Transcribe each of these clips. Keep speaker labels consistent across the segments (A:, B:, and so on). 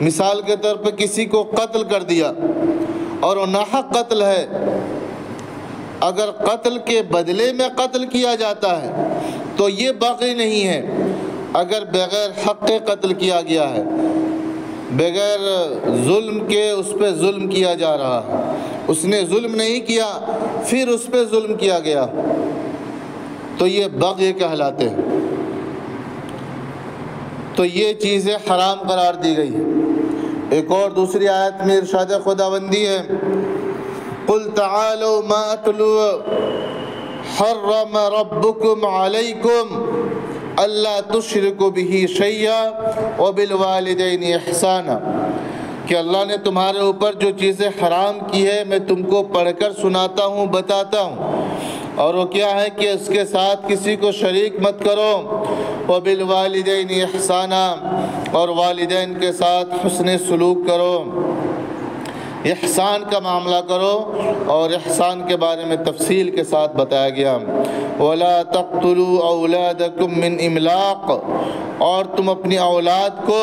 A: مثال کے طور پہ کسی کو قتل کر دیا اور وہ ناحق قتل ہے، اگر قتل کے بدلے میں قتل کیا جاتا ہے تو یہ باقی نہیں ہے۔ اگر بغیر حق کے قتل کیا گیا ہے، بغیر ظلم کے اس پہ ظلم کیا جا رہا ہے، اس نے ظلم نہیں کیا پھر اس پہ ظلم کیا گیا، تو یہ بغی کہلاتے ہیں، تو یہ چیزیں حرام قرار دی گئی ہیں۔ ایک اور دوسری آیت میں ارشاد خداوندی ہے، قُلْ تَعَالَوْا مَا أَتْلُو حَرَّمَ رَبُّكُمْ عَلَيْكُمْ أَلَّا تُشْرِكُوا بِهِ شَيْئًا وَبِالْوَالِدَيْنِ إِحْسَانًا، کہ اللہ نے تمہارے اوپر جو چیزیں حرام کی ہے میں تم کو پڑھ کر سناتا ہوں، بتاتا ہوں، اور وہ کیا ہے کہ اس کے ساتھ کسی کو شریک مت کرو، وَبِالْوَالِدَيْنِ إِحْسَانًا، اور والدین کے ساتھ حسن سلوک کرو، احسان کا معاملہ کرو، اور احسان کے بارے میں تفصیل کے ساتھ بتایا گیا۔ وَلَا تَقْتُلُوا أَوْلَادَكُمْ مِنْ إِمْلَاقٍ، اور تم اپنی اولاد کو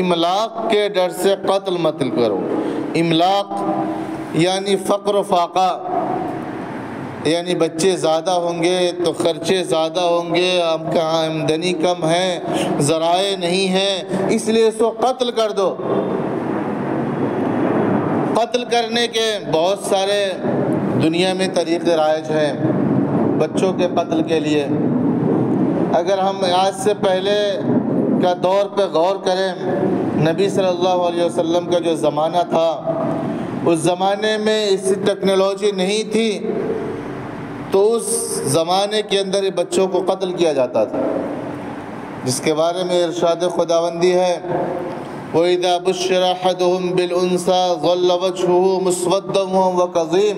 A: املاق کے ڈر سے قتل مت کرو۔ املاق یعنی فقر و فاقہ، یعنی بچے زیادہ ہوں گے تو خرچے زیادہ ہوں گے، آمدنی کم ہے، ذرائع نہیں ہیں، اس لیے اس کو قتل کر دو۔ قتل کرنے کے بہت سارے دنیا میں طریقے رائج ہیں بچوں کے قتل کے لیے۔ اگر ہم آج سے پہلے کا دور پہ غور کریں، نبی صلی اللہ علیہ وسلم کا جو زمانہ تھا، اس زمانے میں اسی ٹیکنالوجی نہیں تھی، تو اس زمانے کے اندر بچوں کو قتل کیا جاتا تھا، جس کے بارے میں ارشاد خداوندی ہے، وَإِذَا بُشِّرَ أَحَدُهُم بِالْأُنثَىٰ ظَلَّ وَجْهُهُ مُسْوَدًّا وَهُوَ كَظِيمٌ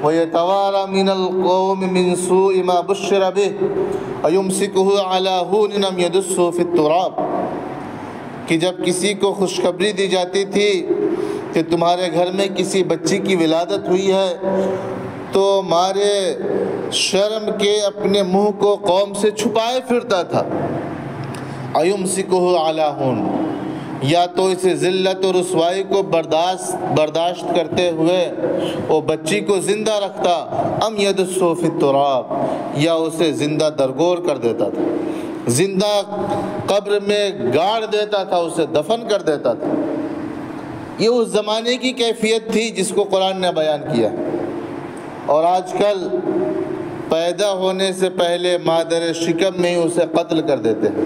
A: وَيَتَوَارَىٰ مِنَ الْقَوْمِ مِنْ سُوءِ مَا بُشِّرَ بِهِ أَيُمْسِكُهُ عَلَىٰ هُونٍ أَمْ يَدُسُّهُ فِي التُّرَابِ، کہ جب کسی کو خوشخبری دی جاتی تھی کہ تمہارے گھر میں کسی بچی کی ولادت ہوئی ہے، تو مارے شرم کے اپنے منہ کو قوم سے چھپائے پھرتا تھا۔ أَيُمْسِكُهُ عَلَىٰ هُونٍ، یا تو اسے ذلت اور رسوائی کو برداشت کرتے ہوئے وہ بچی کو زندہ رکھتا، ام یدسو فی التراب، یا اسے زندہ درگور کر دیتا تھا، زندہ قبر میں گاڑ دیتا تھا، اسے دفن کر دیتا تھا۔ یہ اس زمانے کی کیفیت تھی جس کو قرآن نے بیان کیا۔ اور آج کل پیدا ہونے سے پہلے مادر شکم میں ہی اسے قتل کر دیتے ہیں،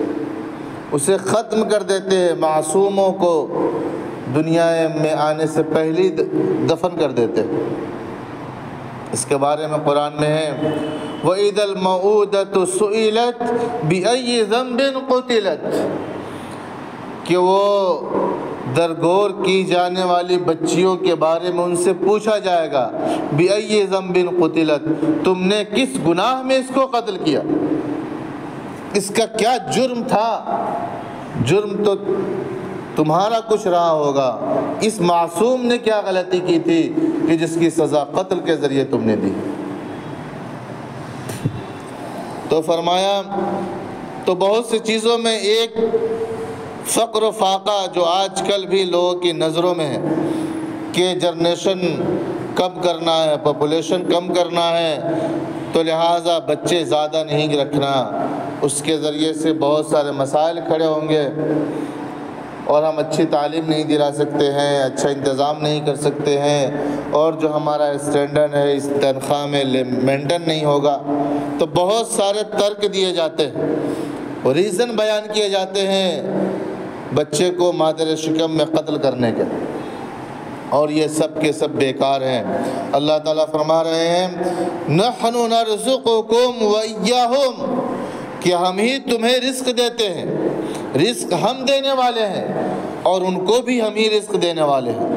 A: اسے ختم کر دیتے ہیں، معصوموں کو دنیا میں آنے سے پہلے دفن کر دیتے ہیں۔ اس کے بارے میں قرآن میں ہے، وَإِذَا الْمَوْءُودَةُ سُئِلَتْ بِأَيِّ ذَنبٍ قُتِلَتْ، کہ وہ درگور کی جانے والی بچیوں کے بارے میں ان سے پوچھا جائے گا، بِأَيِّ ذَنبٍ قُتِلَتْ، تم نے کس گناہ میں اس کو قتل کیا، اس کا کیا جرم تھا؟ جرم تو تمہارا کچھ رہا ہوگا، اس معصوم نے کیا غلطی کی تھی کہ جس کی سزا قتل کے ذریعے تم نے دی؟ تو فرمایا، تو بہت سی چیزوں میں ایک فقر و فاقہ جو آج کل بھی لوگوں کی نظروں میں ہے کہ جنریشن کم کرنا ہے، پاپولیشن کم کرنا ہے، تو لہٰذا بچے زیادہ نہیں رکھنا، اس کے ذریعے سے بہت سارے مسائل کھڑے ہوں گے، اور ہم اچھی تعلیم نہیں دلا سکتے ہیں، اچھا انتظام نہیں کر سکتے ہیں، اور جو ہمارا اسٹینڈرڈ ہے اس تنخواہ میں مینٹین نہیں ہوگا، تو بہت سارے ترک دیے جاتے ہیں، اور ریزن بیان کیے جاتے ہیں بچے کو مادر شکم میں قتل کرنے کے، اور یہ سب کے سب بیکار ہیں۔ اللہ تعالیٰ فرما رہے ہیں، نَحْنُ نَرْزُقُكُمْ وَإِيَّاهُمْ، کہ ہم ہی تمہیں رزق دیتے ہیں، رزق ہم دینے والے ہیں اور ان کو بھی ہم ہی رزق دینے والے ہیں،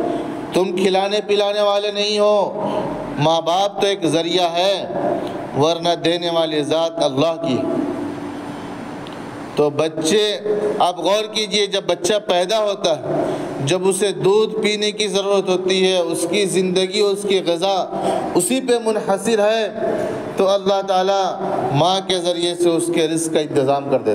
A: تم کھلانے پلانے والے نہیں ہو، ماں باپ تو ایک ذریعہ ہے، ورنہ دینے والی ذات اللہ کی۔ تو بچے، آپ غور کیجئے، جب بچہ پیدا ہوتا ہے، جب اسے دودھ پینے کی ضرورت ہوتی ہے، اس کی زندگی، اس کی غذا اسی پہ منحصر ہے، تو اللہ تعالیٰ ماں کے ذریعے سے اس کے رزق کا انتظام کر دیتا ہے۔